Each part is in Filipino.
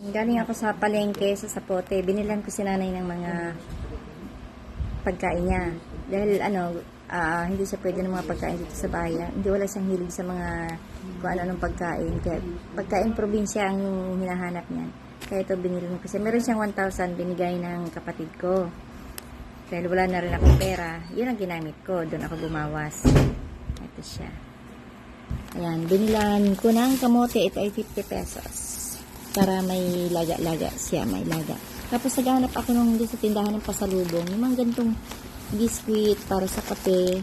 Galing ako sa palengke, sa Sapote. Binilan ko si nanay ng mga pagkain niya. Dahil hindi siya pwede ng mga pagkain dito sa bahay. Hindi wala siyang hilig sa mga kung ano-anong pagkain. Kaya pagkain probinsya ang hinahanap niya. Kaya ito binilan ko siya. Meron siyang 1,000 binigay ng kapatid ko. Dahil wala na rin akong pera. Yun ang ginamit ko. Doon ako bumawas. Ito siya. Ayan, binilan ko ng kamote. Ito ay 50 pesos. Para may laga-laga siya, may laga. Tapos naghahanap ako nung sa tindahan ng pasalubong. Yung mga gantong biskuit para sa kape.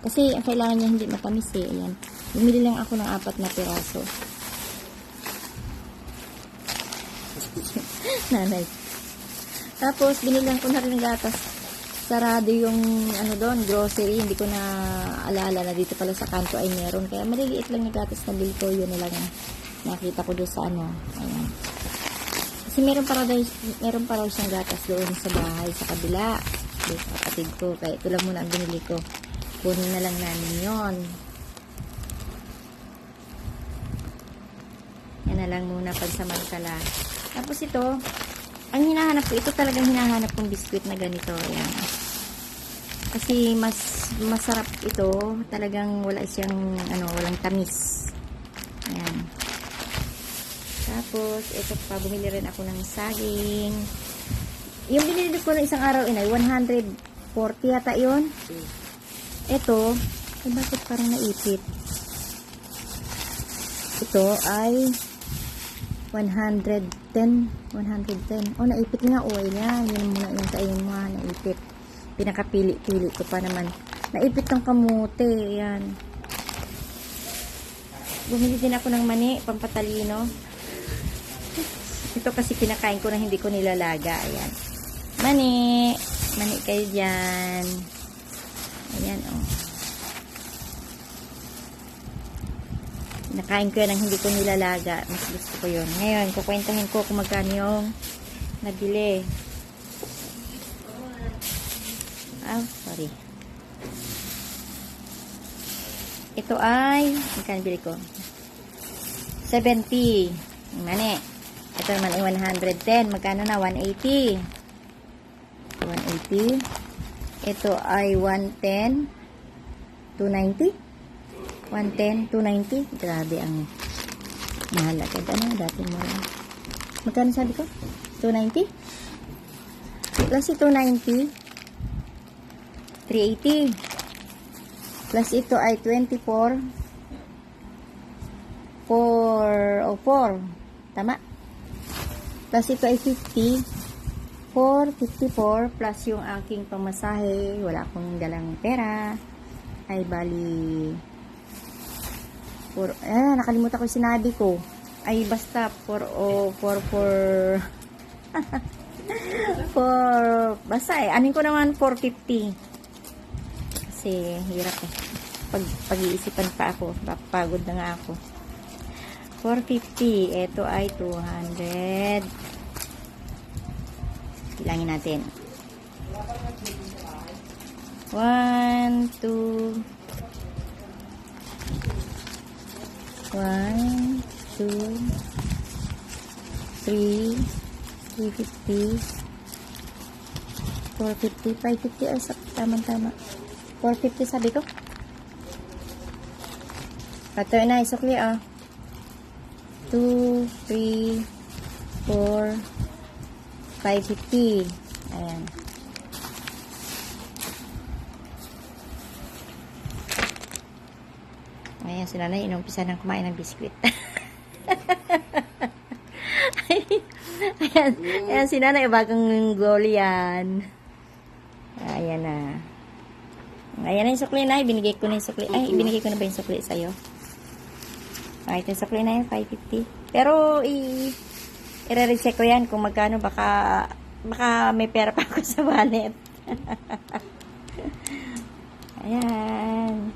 Kasi ang kailangan niya hindi matamis eh. Ayan. Bumili lang ako ng 4 na piraso. Nanay. Tapos binilan ko na rin ng gatas. Sarado yung doon, grocery. Hindi ko na alala na dito pala sa kanto ay meron. Kaya maliliit lang na gatas na bili ko. Yun na lang ang nakita ko doon sa Ayan. Kasi meron pa raw siyang gatas doon sa bahay, sa kabila. Doon sa kapatid ko. Kaya ito lang muna ang binili ko. Kunin na lang namin yon. Yan na lang muna pagsamantala. Tapos ito, ang hinahanap ko, ito talagang hinahanap kong biskuit na ganito. Ayan. Kasi masarap ito. Talagang wala siyang, walang tamis. Ayan. Tapos, ito pa, bumili rin ako ng saging. Yung binili ko na isang araw, 140 yata yun. Ito, bakit parang naipit? Ito ay 110. Naipit nga. Yan. Yun muna yung kainin mo. Naipit. Pinakapili-pili ko pa naman. Naipit ng kamote. Yan. Bumili din ako ng mani, pampatalino. Ito kasi pinakain ko na hindi ko nilalaga. Ayan. Mani. Mani kayo dyan. Ayan, Nakain ko yan ang hindi ko nilalaga. Mas gusto ko yun. Ngayon, kukwentahin ko kung magkano yung nabili. Sorry. Ito ay, magkano bili ko? 70. Mani. Ito naman ay 110. Magkano na? 180. 180. Ito ay 110. 290. 110, 290. Grabe ang mahal agad. Dati mo lang. Magkano sabi ko? 290? Plus ito 290. 380. Plus ito ay 24. 404. Tama? Plus ito ay 50. 454. Plus yung aking pamasahe. Wala akong dalang pera. Ay bali... nakalimutan ko yung sinabi ko. Ay, basta 4. Basta anin ko naman 450. Kasi, hirap eh. Pag-iisipan pa ako. Papagod na nga ako. 450. Ito ay 200. Bilangin natin. 1, 2, 1, 2, 3, 350, 450, 550, ay tama-tama. 450 sabi ko. Ito na, isukli 2, 3, 4, 550. Ayan. Ayan, si nanay, inumpisa nang kumain ng biskwit. ayan, si nanay, bagong goal yan. Ayan na. Ayan na yung sukli na. Binigay ko na yung sukli. Ay, binigay ko na ba yung sukli sa'yo? Ay, ito yung sukli na yun, 550. Pero, i-recheck ko yan kung magkano. Baka may pera pa ako sa wallet. Ayan.